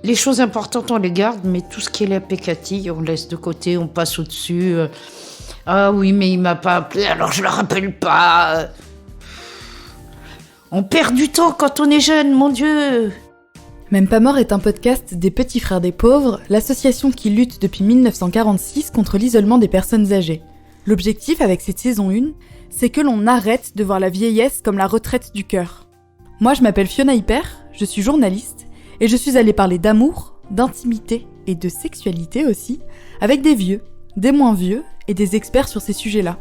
Les choses importantes, on les garde, mais tout ce qui est la pécatille, on laisse de côté, on passe au-dessus. Ah oui, mais il m'a pas appelé, alors je le rappelle pas. On perd du temps quand on est jeune, mon Dieu. Même pas mort est un podcast des Petits Frères des Pauvres, l'association qui lutte depuis 1946 contre l'isolement des personnes âgées. L'objectif avec cette saison 1, c'est que l'on arrête de voir la vieillesse comme la retraite du cœur. Moi, je m'appelle Fiona Hyper, je suis journaliste, et je suis allée parler d'amour, d'intimité et de sexualité aussi, avec des vieux, des moins vieux et des experts sur ces sujets-là.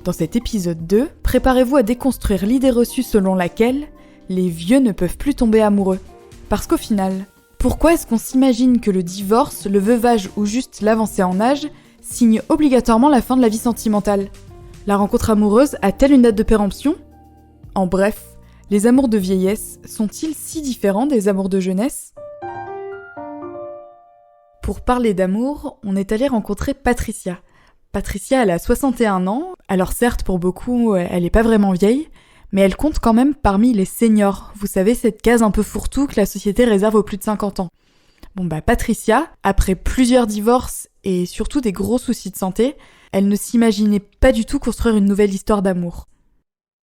Dans cet épisode 2, préparez-vous à déconstruire l'idée reçue selon laquelle les vieux ne peuvent plus tomber amoureux. Parce qu'au final, pourquoi est-ce qu'on s'imagine que le divorce, le veuvage ou juste l'avancée en âge signe obligatoirement la fin de la vie sentimentale ? La rencontre amoureuse a-t-elle une date de péremption ? En bref, les amours de vieillesse sont-ils si différents des amours de jeunesse ? Pour parler d'amour, on est allé rencontrer Patricia. Patricia, elle a 61 ans, alors certes pour beaucoup, elle est pas vraiment vieille, mais elle compte quand même parmi les seniors. Vous savez, cette case un peu fourre-tout que la société réserve aux plus de 50 ans. Patricia, après plusieurs divorces et surtout des gros soucis de santé, elle ne s'imaginait pas du tout construire une nouvelle histoire d'amour.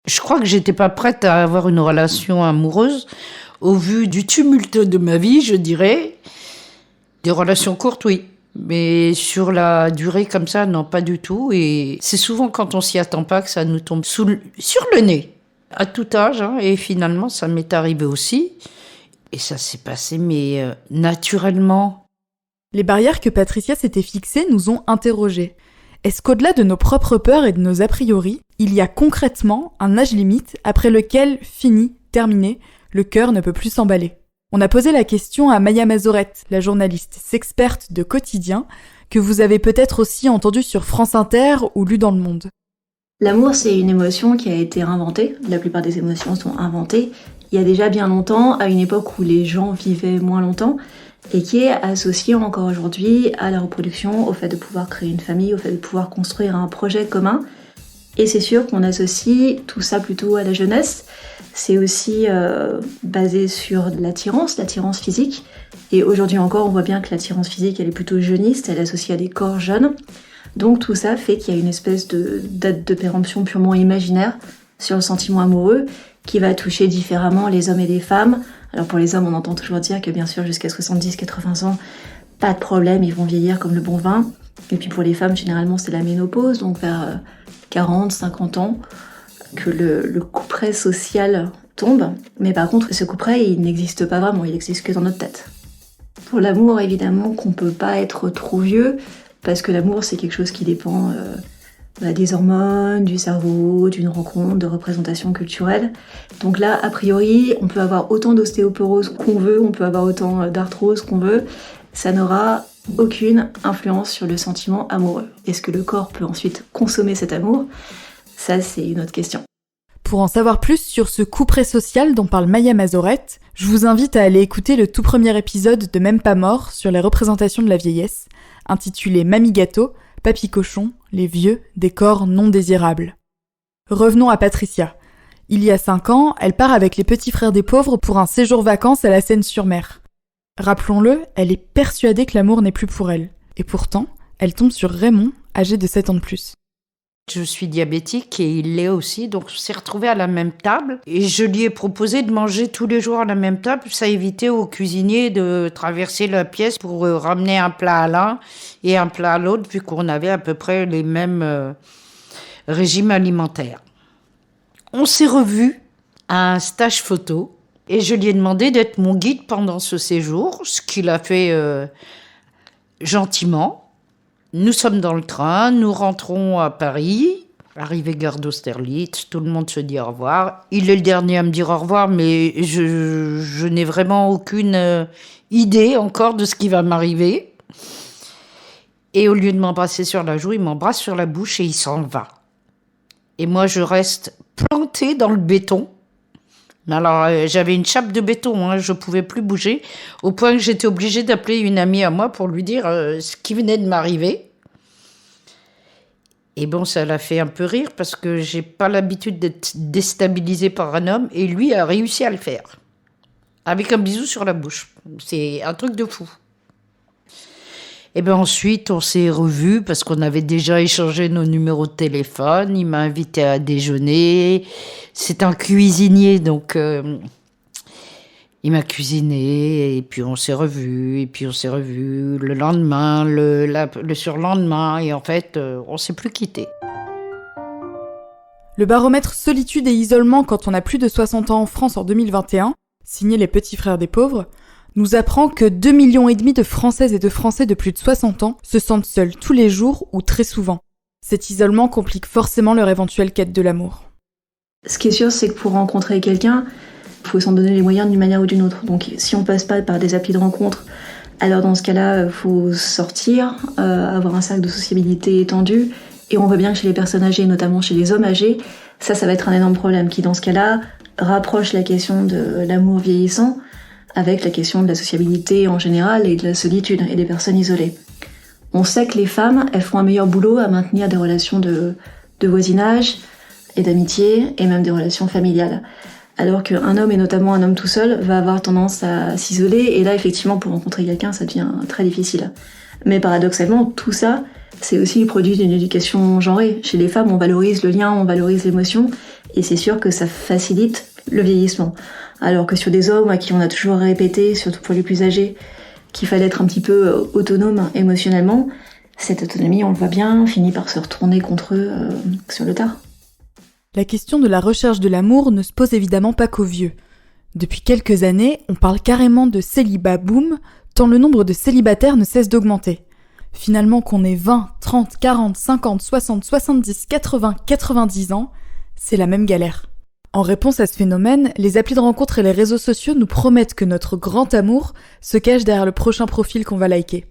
Je crois que j'étais pas prête à avoir une relation amoureuse au vu du tumulte de ma vie, je dirais. Des relations courtes, oui. Mais sur la durée comme ça, non, pas du tout. Et c'est souvent quand on s'y attend pas que ça nous tombe sur le nez. À tout âge, et finalement, ça m'est arrivé aussi. Et ça s'est passé, mais naturellement. Les barrières que Patricia s'était fixées nous ont interrogés. Est-ce qu'au-delà de nos propres peurs et de nos a priori, il y a concrètement un âge limite après lequel, fini, terminé, le cœur ne peut plus s'emballer ? On a posé la question à Maya Mazorette, la journaliste sexperte de Quotidien, que vous avez peut-être aussi entendue sur France Inter ou lue dans Le Monde. L'amour, c'est une émotion qui a été inventée. La plupart des émotions sont inventées il y a déjà bien longtemps, à une époque où les gens vivaient moins longtemps, et qui est associée encore aujourd'hui à la reproduction, au fait de pouvoir créer une famille, au fait de pouvoir construire un projet commun. Et c'est sûr qu'on associe tout ça plutôt à la jeunesse. C'est aussi basé sur l'attirance physique. Et aujourd'hui encore, on voit bien que l'attirance physique, elle est plutôt jeuniste, elle est associée à des corps jeunes. Donc tout ça fait qu'il y a une espèce de date de péremption purement imaginaire sur le sentiment amoureux qui va toucher différemment les hommes et les femmes. Alors pour les hommes, on entend toujours dire que bien sûr jusqu'à 70-80 ans, pas de problème, ils vont vieillir comme le bon vin. Et puis pour les femmes, généralement c'est la ménopause, donc vers 40-50 ans, que le couperet social tombe. Mais par contre, ce couperet, il n'existe pas vraiment, il n'existe que dans notre tête. Pour l'amour, évidemment qu'on peut pas être trop vieux, parce que l'amour, c'est quelque chose qui dépend des hormones, du cerveau, d'une rencontre, de représentation culturelle. Donc là, a priori, on peut avoir autant d'ostéoporose qu'on veut, on peut avoir autant d'arthrose qu'on veut. Ça n'aura aucune influence sur le sentiment amoureux. Est-ce que le corps peut ensuite consommer cet amour ? Ça, c'est une autre question. Pour en savoir plus sur ce couperet social dont parle Maya Mazorette, je vous invite à aller écouter le tout premier épisode de Même pas mort sur les représentations de la vieillesse, intitulé Mamie Gâteau, Papy Cochon, les vieux, des corps non désirables. Revenons à Patricia. Il y a 5 ans, elle part avec les Petits Frères des Pauvres pour un séjour vacances à la Seine-sur-Mer. Rappelons-le, elle est persuadée que l'amour n'est plus pour elle. Et pourtant, elle tombe sur Raymond, âgé de 7 ans de plus. Je suis diabétique et il l'est aussi, donc on s'est retrouvés à la même table. Et je lui ai proposé de manger tous les jours à la même table. Ça évitait au cuisinier de traverser la pièce pour ramener un plat à l'un et un plat à l'autre, vu qu'on avait à peu près les mêmes régimes alimentaires. On s'est revus à un stage photo et je lui ai demandé d'être mon guide pendant ce séjour, ce qu'il a fait gentiment. Nous sommes dans le train, nous rentrons à Paris, arrivé gare d'Austerlitz, tout le monde se dit au revoir. Il est le dernier à me dire au revoir, mais je n'ai vraiment aucune idée encore de ce qui va m'arriver. Et au lieu de m'embrasser sur la joue, il m'embrasse sur la bouche et il s'en va. Et moi, je reste plantée dans le béton. Alors, j'avais une chape de béton, je ne pouvais plus bouger, au point que j'étais obligée d'appeler une amie à moi pour lui dire ce qui venait de m'arriver. Et bon, ça l'a fait un peu rire parce que je n'ai pas l'habitude d'être déstabilisée par un homme et lui a réussi à le faire. avec un bisou sur la bouche. C'est un truc de fou. Et bien ensuite, on s'est revus parce qu'on avait déjà échangé nos numéros de téléphone. Il m'a invité à déjeuner. C'est un cuisinier, donc il m'a cuisiné. Et puis on s'est revus. Et puis on s'est revus le lendemain, le surlendemain. Et en fait, on ne s'est plus quittés. Le baromètre solitude et isolement quand on a plus de 60 ans en France en 2021, signé les petits frères des pauvres, nous apprend que 2,5 millions de Françaises et de Français de plus de 60 ans se sentent seuls tous les jours ou très souvent. Cet isolement complique forcément leur éventuelle quête de l'amour. Ce qui est sûr, c'est que pour rencontrer quelqu'un, il faut s'en donner les moyens d'une manière ou d'une autre. Donc si on passe pas par des applis de rencontre, alors dans ce cas-là, il faut sortir, avoir un cercle de sociabilité étendu. Et on voit bien que chez les personnes âgées, notamment chez les hommes âgés, ça va être un énorme problème qui, dans ce cas-là, rapproche la question de l'amour vieillissant avec la question de la sociabilité en général et de la solitude et des personnes isolées. On sait que les femmes, elles font un meilleur boulot à maintenir des relations de voisinage et d'amitié et même des relations familiales. Alors qu'un homme, et notamment un homme tout seul, va avoir tendance à s'isoler et là, effectivement, pour rencontrer quelqu'un, ça devient très difficile. Mais paradoxalement, tout ça, c'est aussi le produit d'une éducation genrée. Chez les femmes, on valorise le lien, on valorise l'émotion et c'est sûr que ça facilite le vieillissement. Alors que sur des hommes à qui on a toujours répété, surtout pour les plus âgés, qu'il fallait être un petit peu autonome émotionnellement, cette autonomie, on le voit bien, finit par se retourner contre eux sur le tard. La question de la recherche de l'amour ne se pose évidemment pas qu'aux vieux. Depuis quelques années, on parle carrément de célibat boom, tant le nombre de célibataires ne cesse d'augmenter. Finalement, qu'on ait 20, 30, 40, 50, 60, 70, 80, 90 ans, c'est la même galère. En réponse à ce phénomène, les applis de rencontre et les réseaux sociaux nous promettent que notre grand amour se cache derrière le prochain profil qu'on va liker.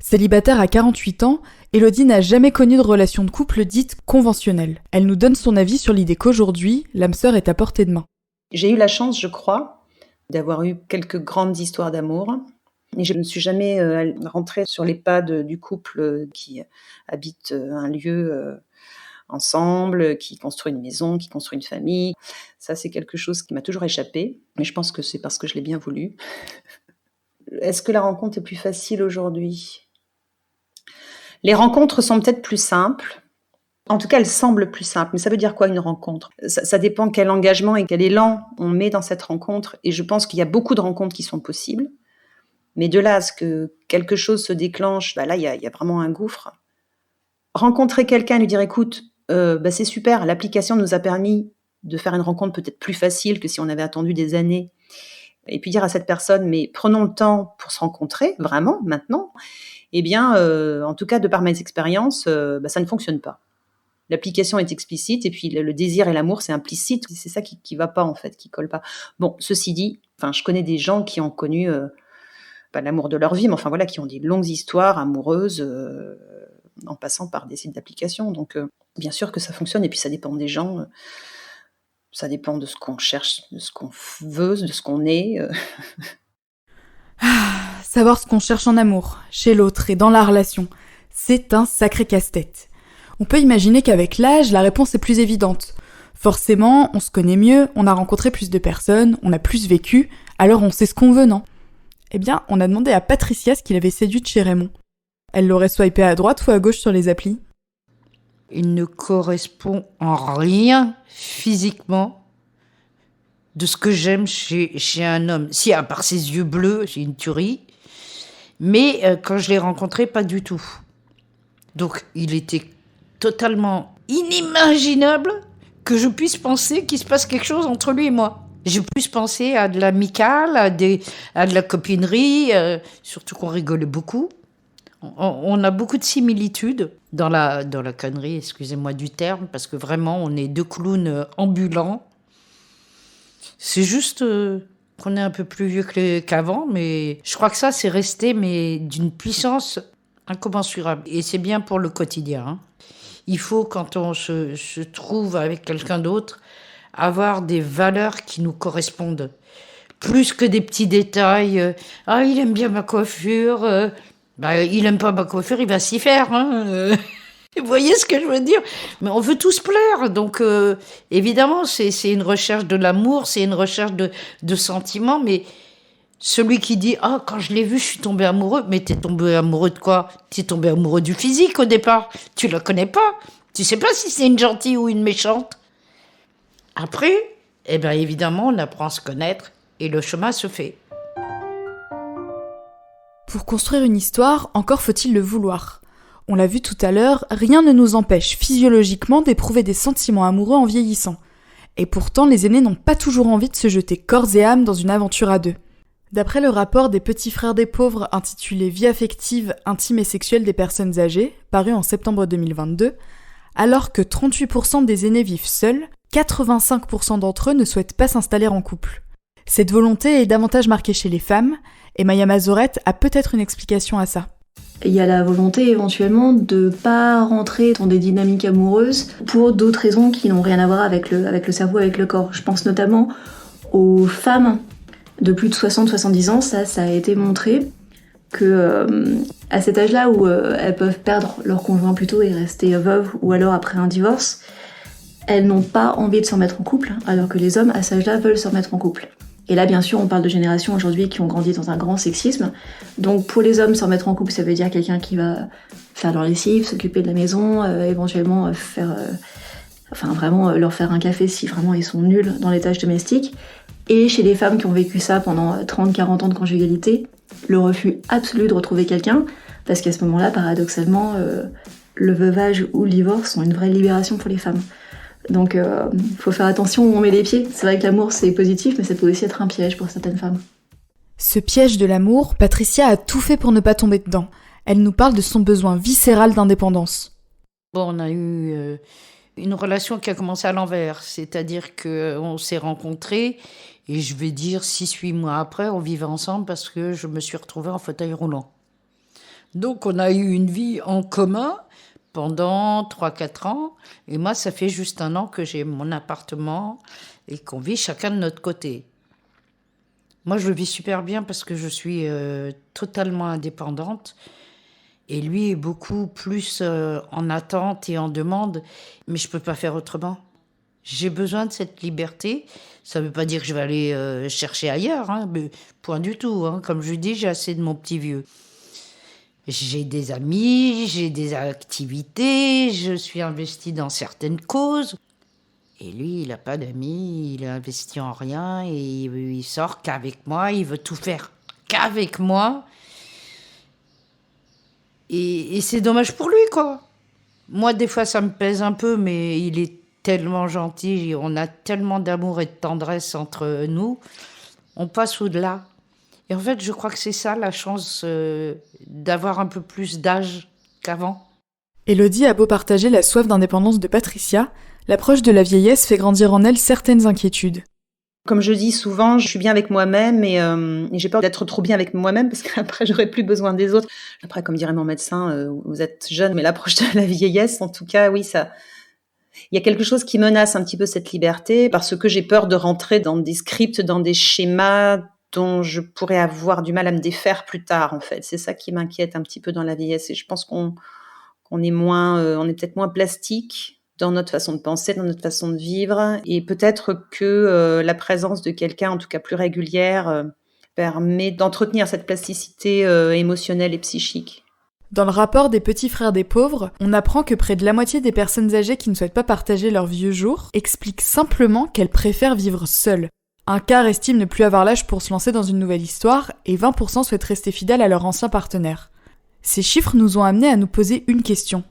Célibataire à 48 ans, Elodie n'a jamais connu de relation de couple dite conventionnelle. Elle nous donne son avis sur l'idée qu'aujourd'hui, l'âme sœur est à portée de main. J'ai eu la chance, je crois, d'avoir eu quelques grandes histoires d'amour. Et je ne suis jamais rentrée sur les pas du couple qui habite un lieu ensemble, qui construit une maison, qui construit une famille. Ça, c'est quelque chose qui m'a toujours échappé, mais je pense que c'est parce que je l'ai bien voulu. Est-ce que la rencontre est plus facile aujourd'hui ? Les rencontres sont peut-être plus simples. En tout cas, elles semblent plus simples. Mais ça veut dire quoi une rencontre ? Ça dépend quel engagement et quel élan on met dans cette rencontre. Et je pense qu'il y a beaucoup de rencontres qui sont possibles. Mais de là à ce que quelque chose se déclenche, là, il y a vraiment un gouffre. Rencontrer quelqu'un et lui dire, écoute, c'est super, l'application nous a permis de faire une rencontre peut-être plus facile que si on avait attendu des années. Et puis dire à cette personne, mais prenons le temps pour se rencontrer, vraiment, maintenant. Eh bien, en tout cas, de par mes expériences, ça ne fonctionne pas. L'application est explicite et puis le désir et l'amour, c'est implicite. C'est ça qui va pas, en fait, qui colle pas. Bon, ceci dit, je connais des gens qui ont connu... pas l'amour de leur vie, mais voilà, qui ont des longues histoires amoureuses en passant par des sites d'application. Donc, bien sûr que ça fonctionne, et puis ça dépend des gens, ça dépend de ce qu'on cherche, de ce qu'on veut, de ce qu'on est. Savoir ce qu'on cherche en amour, chez l'autre et dans la relation, c'est un sacré casse-tête. On peut imaginer qu'avec l'âge, la réponse est plus évidente. Forcément, on se connaît mieux, on a rencontré plus de personnes, on a plus vécu, alors on sait ce qu'on veut, non ? Eh bien, on a demandé à Patricia ce qu'il avait séduit de chez Raymond. Elle l'aurait swipé à droite ou à gauche sur les applis ? Il ne correspond en rien physiquement de ce que j'aime chez un homme. Si, à part ses yeux bleus, c'est une tuerie. Mais quand je l'ai rencontré, pas du tout. Donc, il était totalement inimaginable que je puisse penser qu'il se passe quelque chose entre lui et moi. J'ai plus pensé à de l'amical, à de la copinerie, surtout qu'on rigolait beaucoup. On a beaucoup de similitudes dans la connerie, excusez-moi du terme, parce que vraiment, on est deux clowns ambulants. C'est juste qu'on est un peu plus vieux qu'avant, mais je crois que ça, c'est resté mais d'une puissance incommensurable. Et c'est bien pour le quotidien. Hein. Il faut, quand on se trouve avec quelqu'un d'autre, avoir des valeurs qui nous correspondent. Plus que des petits détails. Il aime bien ma coiffure. Il aime pas ma coiffure, il va s'y faire. Hein. Vous voyez ce que je veux dire ? Mais on veut tous plaire. Donc, évidemment, c'est une recherche de l'amour, c'est une recherche de sentiments. Mais Celui qui dit « Ah, quand je l'ai vu, je suis tombé amoureux ». Mais t'es tombé amoureux de quoi ? T'es tombé amoureux du physique au départ. Tu la connais pas. Tu sais pas si c'est une gentille ou une méchante. Après, évidemment, on apprend à se connaître et le chemin se fait. Pour construire une histoire, encore faut-il le vouloir. On l'a vu tout à l'heure, rien ne nous empêche physiologiquement d'éprouver des sentiments amoureux en vieillissant. Et pourtant, les aînés n'ont pas toujours envie de se jeter corps et âme dans une aventure à deux. D'après le rapport des Petits Frères des Pauvres intitulé « Vie affective, intime et sexuelle des personnes âgées », paru en septembre 2022, alors que 38% des aînés vivent seuls, 85% d'entre eux ne souhaitent pas s'installer en couple. Cette volonté est davantage marquée chez les femmes, et Maya Mazorette a peut-être une explication à ça. Il y a la volonté éventuellement de pas rentrer dans des dynamiques amoureuses pour d'autres raisons qui n'ont rien à voir avec le cerveau, avec le corps. Je pense notamment aux femmes de plus de 60-70 ans, ça a été montré que à cet âge-là où elles peuvent perdre leur conjoint plus tôt et rester veuves, ou alors après un divorce, elles n'ont pas envie de se remettre en couple, alors que les hommes à cet âge-là veulent se remettre en couple. Et là, bien sûr, on parle de générations aujourd'hui qui ont grandi dans un grand sexisme. Donc pour les hommes, se remettre en couple, ça veut dire quelqu'un qui va faire leur lessive, s'occuper de la maison, éventuellement vraiment leur faire un café si vraiment ils sont nuls dans les tâches domestiques. Et chez les femmes qui ont vécu ça pendant 30-40 ans de conjugalité, le refus absolu de retrouver quelqu'un, parce qu'à ce moment-là, paradoxalement, le veuvage ou le divorce sont une vraie libération pour les femmes. Donc faut faire attention où on met les pieds. C'est vrai que l'amour c'est positif, mais ça peut aussi être un piège pour certaines femmes. Ce piège de l'amour, Patricia a tout fait pour ne pas tomber dedans. Elle nous parle de son besoin viscéral d'indépendance. Bon, on a eu une relation qui a commencé à l'envers, c'est-à-dire qu'on s'est rencontrés et je vais dire 6-8 mois après, on vivait ensemble parce que je me suis retrouvée en fauteuil roulant. Donc on a eu une vie en commun pendant 3-4 ans. Et moi, ça fait juste 1 an que j'ai mon appartement et qu'on vit chacun de notre côté. Moi, je le vis super bien parce que je suis totalement indépendante. Et lui est beaucoup plus en attente et en demande. Mais je ne peux pas faire autrement. J'ai besoin de cette liberté. Ça ne veut pas dire que je vais aller chercher ailleurs. Mais point du tout. Comme je lui dis, j'ai assez de mon petit vieux. J'ai des amis, j'ai des activités, je suis investie dans certaines causes. Et lui, il n'a pas d'amis, il est investi en rien, et il sort qu'avec moi, il veut tout faire qu'avec moi. Et c'est dommage pour lui, quoi. Moi, des fois, ça me pèse un peu, mais il est tellement gentil, on a tellement d'amour et de tendresse entre nous, on passe au-delà. Et en fait, je crois que c'est ça la chance d'avoir un peu plus d'âge qu'avant. Élodie a beau partager la soif d'indépendance de Patricia, l'approche de la vieillesse fait grandir en elle certaines inquiétudes. Comme je dis souvent, je suis bien avec moi-même et j'ai peur d'être trop bien avec moi-même parce qu'après, j'aurai plus besoin des autres. Après, comme dirait mon médecin, vous êtes jeune, mais l'approche de la vieillesse, en tout cas, oui, ça... Il y a quelque chose qui menace un petit peu cette liberté parce que j'ai peur de rentrer dans des scripts, dans des schémas dont je pourrais avoir du mal à me défaire plus tard, en fait. C'est ça qui m'inquiète un petit peu dans la vieillesse. Et je pense qu'on est on est peut-être moins plastique dans notre façon de penser, dans notre façon de vivre. Et peut-être que la présence de quelqu'un, en tout cas plus régulière, permet d'entretenir cette plasticité émotionnelle et psychique. Dans le rapport des Petits Frères des Pauvres, on apprend que près de la moitié des personnes âgées qui ne souhaitent pas partager leurs vieux jours expliquent simplement qu'elles préfèrent vivre seules. Un quart estime ne plus avoir l'âge pour se lancer dans une nouvelle histoire et 20% souhaitent rester fidèles à leur ancien partenaire. Ces chiffres nous ont amenés à nous poser une question.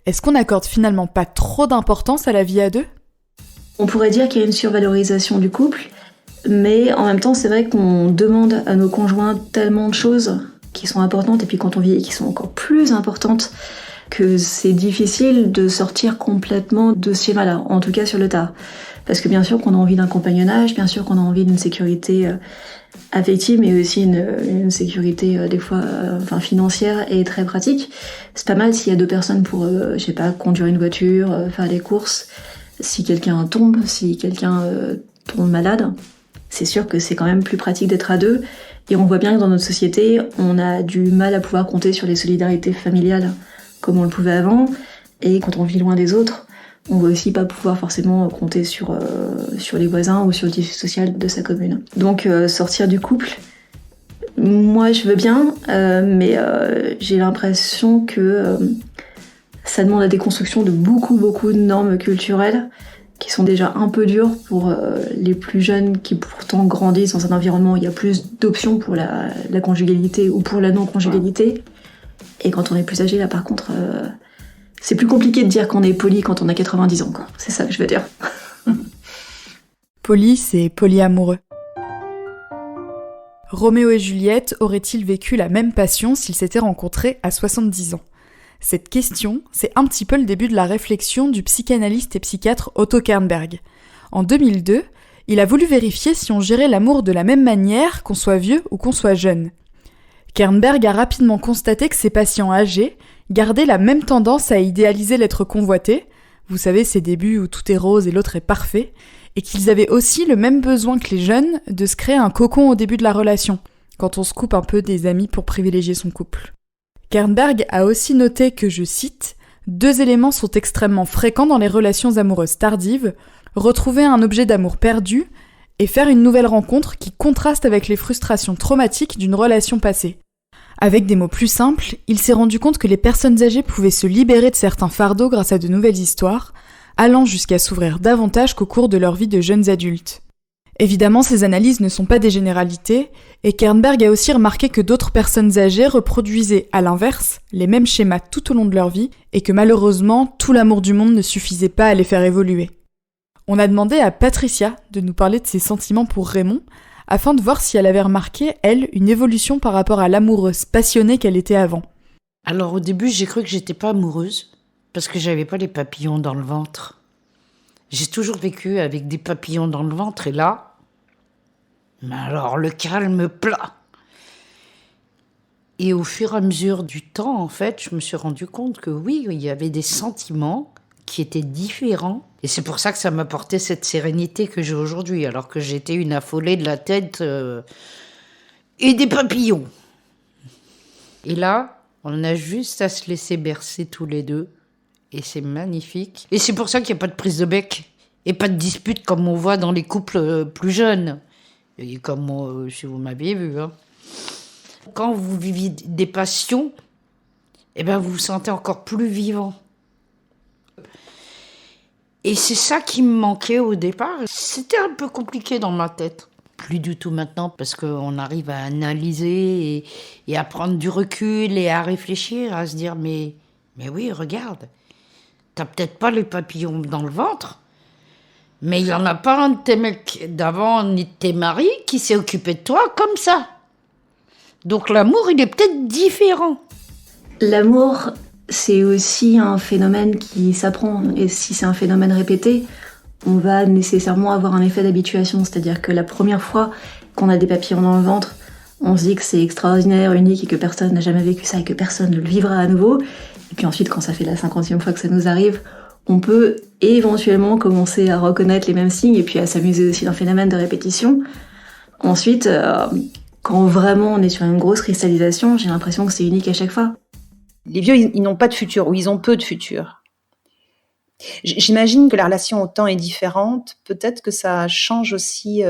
Est-ce qu'on n'accorde finalement pas trop d'importance à la vie à deux ? On pourrait dire qu'il y a une survalorisation du couple, mais en même temps, c'est vrai qu'on demande à nos conjoints tellement de choses qui sont importantes, et puis quand on vieillit, qui sont encore plus importantes, que c'est difficile de sortir complètement de ce schéma-là, en tout cas sur le tard. Parce que bien sûr qu'on a envie d'un compagnonnage, bien sûr qu'on a envie d'une sécurité affective, mais aussi une sécurité des fois financière et très pratique. C'est pas mal s'il y a 2 personnes pour, conduire une voiture, faire des courses. Si quelqu'un tombe, si quelqu'un tombe malade, c'est sûr que c'est quand même plus pratique d'être à 2. Et on voit bien que dans notre société, on a du mal à pouvoir compter sur les solidarités familiales comme on le pouvait avant. Et quand on vit loin des autres, on va aussi pas pouvoir forcément compter sur les voisins ou sur le tissu social de sa commune. Donc sortir du couple, Moi, je veux bien, mais j'ai l'impression que ça demande la déconstruction de beaucoup de normes culturelles qui sont déjà un peu dures pour les plus jeunes qui pourtant grandissent dans un environnement où il y a plus d'options pour la conjugalité ou pour la non-conjugalité. Et quand on est plus âgé, là par contre, c'est plus compliqué de dire qu'on est poli quand on a 90 ans, quoi. C'est ça que je veux dire. Poli, c'est polyamoureux. Roméo et Juliette auraient-ils vécu la même passion s'ils s'étaient rencontrés à 70 ans ? Cette question, c'est un petit peu le début de la réflexion du psychanalyste et psychiatre Otto Kernberg. En 2002, il a voulu vérifier si on gérait l'amour de la même manière, qu'on soit vieux ou qu'on soit jeune. Kernberg a rapidement constaté que ses patients âgés gardaient la même tendance à idéaliser l'être convoité, vous savez ces débuts où tout est rose et l'autre est parfait, et qu'ils avaient aussi le même besoin que les jeunes de se créer un cocon au début de la relation, quand on se coupe un peu des amis pour privilégier son couple. Kernberg a aussi noté que, je cite, « 2 éléments sont extrêmement fréquents dans les relations amoureuses tardives, retrouver un objet d'amour perdu et faire une nouvelle rencontre qui contraste avec les frustrations traumatiques d'une relation passée. » Avec des mots plus simples, il s'est rendu compte que les personnes âgées pouvaient se libérer de certains fardeaux grâce à de nouvelles histoires, allant jusqu'à s'ouvrir davantage qu'au cours de leur vie de jeunes adultes. Évidemment, ces analyses ne sont pas des généralités, et Kernberg a aussi remarqué que d'autres personnes âgées reproduisaient, à l'inverse, les mêmes schémas tout au long de leur vie, et que malheureusement, tout l'amour du monde ne suffisait pas à les faire évoluer. On a demandé à Patricia de nous parler de ses sentiments pour Raymond, afin de voir si elle avait remarqué, elle, une évolution par rapport à l'amoureuse passionnée qu'elle était avant. Alors au début, j'ai cru que j'étais pas amoureuse, parce que j'avais pas les papillons dans le ventre. J'ai toujours vécu avec des papillons dans le ventre, et là, mais alors le calme plat. Et au fur et à mesure du temps, en fait, je me suis rendu compte que oui, il y avait des sentiments qui étaient différents. Et c'est pour ça que ça m'apportait cette sérénité que j'ai aujourd'hui, alors que j'étais une affolée de la tête et des papillons. Et là, on a juste à se laisser bercer tous les deux. Et c'est magnifique. Et c'est pour ça qu'il n'y a pas de prise de bec et pas de dispute comme on voit dans les couples plus jeunes. Et comme si vous m'aviez vu. Hein. Quand vous vivez des passions, eh ben vous vous sentez encore plus vivant. Et c'est ça qui me manquait au départ. C'était un peu compliqué dans ma tête. Plus du tout maintenant, parce qu'on arrive à analyser et à prendre du recul et à réfléchir, à se dire mais oui, regarde, t'as peut-être pas les papillons dans le ventre, mais il y en a pas un de tes mecs d'avant ni de tes maris qui s'est occupé de toi comme ça. Donc l'amour, il est peut-être différent. L'amour, c'est aussi un phénomène qui s'apprend. Et si c'est un phénomène répété, on va nécessairement avoir un effet d'habituation. C'est-à-dire que la première fois qu'on a des papillons dans le ventre, on se dit que c'est extraordinaire, unique et que personne n'a jamais vécu ça et que personne ne le vivra à nouveau. Et puis ensuite, quand ça fait la 50e fois que ça nous arrive, on peut éventuellement commencer à reconnaître les mêmes signes et puis à s'amuser aussi d'un phénomène de répétition. Ensuite, quand vraiment on est sur une grosse cristallisation, j'ai l'impression que c'est unique à chaque fois. Les vieux, ils n'ont pas de futur, ou ils ont peu de futur. J'imagine que la relation au temps est différente. Peut-être que ça change aussi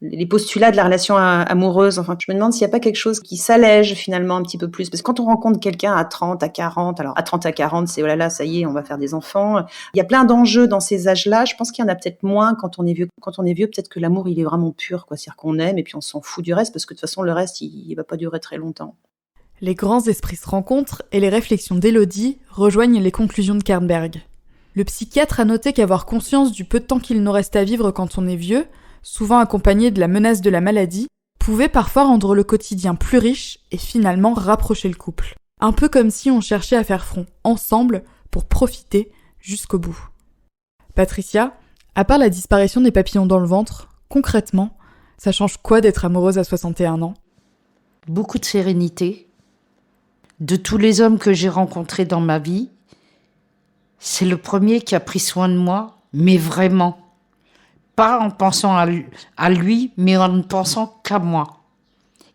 les postulats de la relation amoureuse. Enfin, je me demande s'il n'y a pas quelque chose qui s'allège finalement un petit peu plus. Parce que quand on rencontre quelqu'un à 30, à 40, alors à 30, à 40, c'est oh là là, ça y est, on va faire des enfants. Il y a plein d'enjeux dans ces âges-là. Je pense qu'il y en a peut-être moins quand on est vieux. Quand on est vieux, peut-être que l'amour, il est vraiment pur, quoi. C'est-à-dire qu'on aime et puis on s'en fout du reste parce que de toute façon, le reste, il va pas durer très longtemps. Les grands esprits se rencontrent et les réflexions d'Élodie rejoignent les conclusions de Kernberg. Le psychiatre a noté qu'avoir conscience du peu de temps qu'il nous reste à vivre quand on est vieux, souvent accompagné de la menace de la maladie, pouvait parfois rendre le quotidien plus riche et finalement rapprocher le couple. Un peu comme si on cherchait à faire front ensemble pour profiter jusqu'au bout. Patricia, à part la disparition des papillons dans le ventre, concrètement, ça change quoi d'être amoureuse à 61 ans ? Beaucoup de sérénité. De tous les hommes que j'ai rencontrés dans ma vie, c'est le premier qui a pris soin de moi, mais vraiment. Pas en pensant à lui, mais en ne pensant qu'à moi.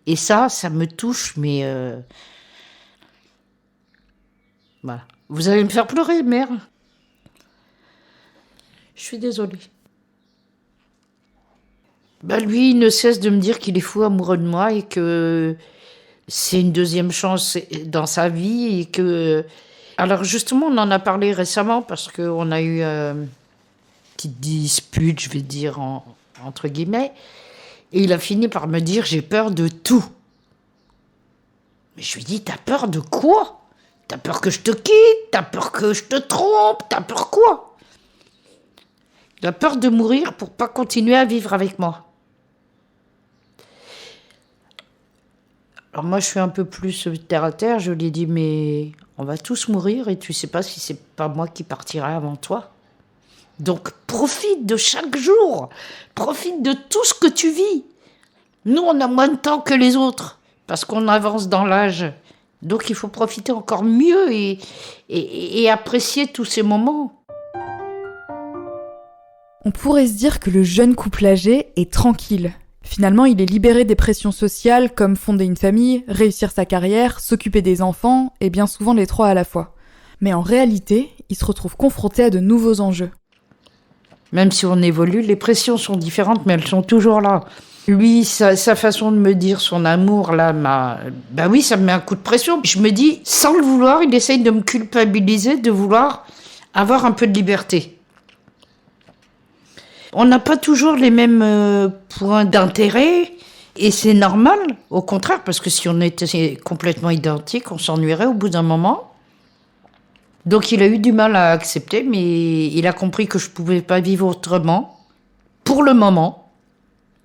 Et ça me touche, mais... Voilà. Vous allez me faire pleurer, mère. Je suis désolée. Lui, il ne cesse de me dire qu'il est fou amoureux de moi et que c'est une deuxième chance dans sa vie et que... Alors justement, on en a parlé récemment parce qu'on a eu une petite dispute, je vais dire, entre guillemets. Et il a fini par me dire « J'ai peur de tout ». Mais je lui dis « T'as peur de quoi ? T'as peur que je te quitte ? T'as peur que je te trompe ? T'as peur quoi ?» Il a peur de mourir pour pas continuer à vivre avec moi. Alors moi, je suis un peu plus terre à terre. Je lui ai dit « Mais on va tous mourir et tu sais pas si c'est pas moi qui partirai avant toi. Donc profite de chaque jour. Profite de tout ce que tu vis. Nous, on a moins de temps que les autres parce qu'on avance dans l'âge. Donc il faut profiter encore mieux et apprécier tous ces moments. » On pourrait se dire que le jeune couple âgé est tranquille. Finalement, il est libéré des pressions sociales comme fonder une famille, réussir sa carrière, s'occuper des enfants, et bien souvent les trois à la fois. Mais en réalité, il se retrouve confronté à de nouveaux enjeux. Même si on évolue, les pressions sont différentes, mais elles sont toujours là. Lui, sa façon de me dire son amour, là, oui, ça me met un coup de pression. Je me dis, sans le vouloir, il essaye de me culpabiliser, de vouloir avoir un peu de liberté. On n'a pas toujours les mêmes points d'intérêt, et c'est normal, au contraire, parce que si on était complètement identiques, on s'ennuierait au bout d'un moment. Donc il a eu du mal à accepter, mais il a compris que je ne pouvais pas vivre autrement, pour le moment,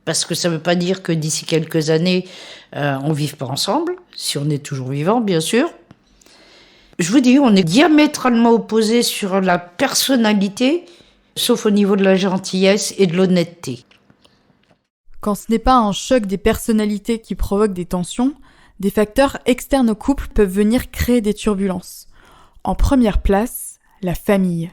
parce que ça ne veut pas dire que d'ici quelques années, on ne vive pas ensemble, si on est toujours vivant, bien sûr. Je vous dis, on est diamétralement opposés sur la personnalité, sauf au niveau de la gentillesse et de l'honnêteté. Quand ce n'est pas un choc des personnalités qui provoque des tensions, des facteurs externes au couple peuvent venir créer des turbulences. En première place, la famille.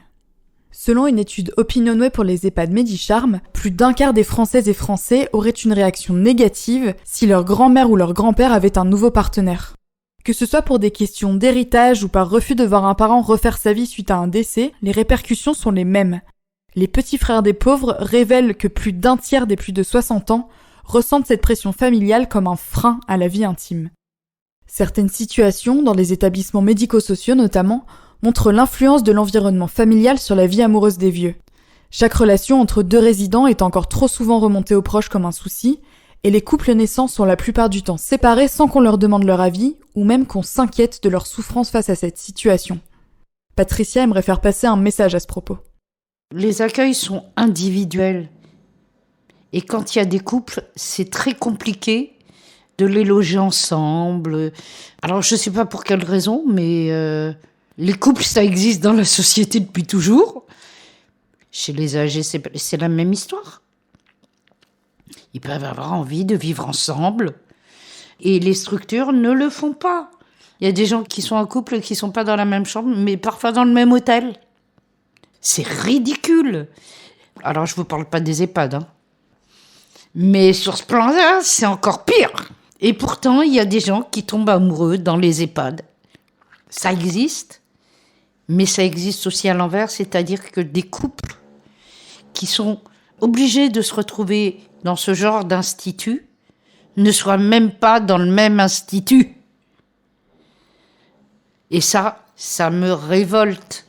Selon une étude Opinionway pour les EHPAD Medicharm, plus d'un quart des Françaises et Français auraient une réaction négative si leur grand-mère ou leur grand-père avait un nouveau partenaire. Que ce soit pour des questions d'héritage ou par refus de voir un parent refaire sa vie suite à un décès, les répercussions sont les mêmes. Les petits frères des pauvres révèlent que plus d'un tiers des plus de 60 ans ressentent cette pression familiale comme un frein à la vie intime. Certaines situations, dans les établissements médico-sociaux notamment, montrent l'influence de l'environnement familial sur la vie amoureuse des vieux. Chaque relation entre deux résidents est encore trop souvent remontée aux proches comme un souci, et les couples naissants sont la plupart du temps séparés sans qu'on leur demande leur avis, ou même qu'on s'inquiète de leur souffrance face à cette situation. Patricia aimerait faire passer un message à ce propos. Les accueils sont individuels. Et quand il y a des couples, c'est très compliqué de les loger ensemble. Alors, je ne sais pas pour quelle raison, mais les couples, ça existe dans la société depuis toujours. Chez les âgés, c'est la même histoire. Ils peuvent avoir envie de vivre ensemble. Et les structures ne le font pas. Il y a des gens qui sont en couple qui ne sont pas dans la même chambre, mais parfois dans le même hôtel. C'est ridicule. Alors, je ne vous parle pas des EHPAD, mais sur ce plan-là, c'est encore pire. Et pourtant, il y a des gens qui tombent amoureux dans les EHPAD. Ça existe, mais ça existe aussi à l'envers, c'est-à-dire que des couples qui sont obligés de se retrouver dans ce genre d'institut ne soient même pas dans le même institut. Et ça me révolte.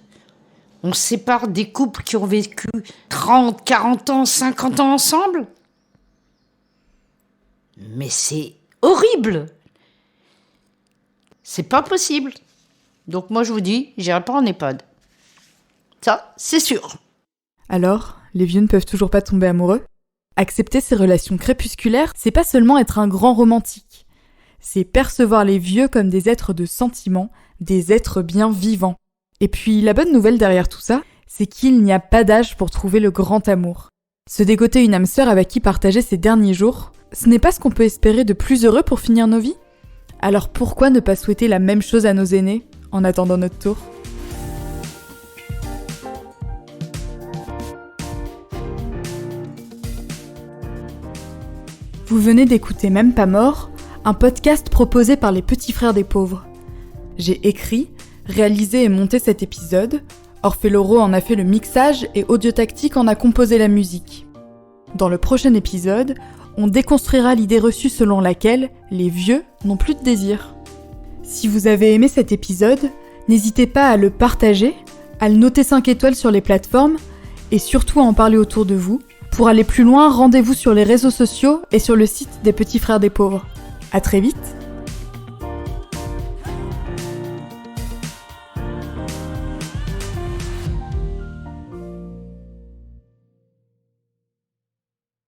On sépare des couples qui ont vécu 30, 40 ans, 50 ans ensemble. Mais c'est horrible. C'est pas possible. Donc moi je vous dis, j'irai pas en EHPAD. Ça, c'est sûr. Alors, les vieux ne peuvent toujours pas tomber amoureux ? Accepter ces relations crépusculaires, c'est pas seulement être un grand romantique. C'est percevoir les vieux comme des êtres de sentiments, des êtres bien vivants. Et puis, la bonne nouvelle derrière tout ça, c'est qu'il n'y a pas d'âge pour trouver le grand amour. Se dégoter une âme sœur avec qui partager ses derniers jours, ce n'est pas ce qu'on peut espérer de plus heureux pour finir nos vies ? Alors pourquoi ne pas souhaiter la même chose à nos aînés, en attendant notre tour ? Vous venez d'écouter Même pas mort, un podcast proposé par les petits frères des pauvres. J'ai écrit, réalisé et monté cet épisode. Orphée Loro en a fait le mixage et Audio Tactique en a composé la musique. Dans le prochain épisode, on déconstruira l'idée reçue selon laquelle les vieux n'ont plus de désir. Si vous avez aimé cet épisode, n'hésitez pas à le partager, à le noter 5 étoiles sur les plateformes et surtout à en parler autour de vous. Pour aller plus loin, rendez-vous sur les réseaux sociaux et sur le site des Petits Frères des Pauvres. À très vite!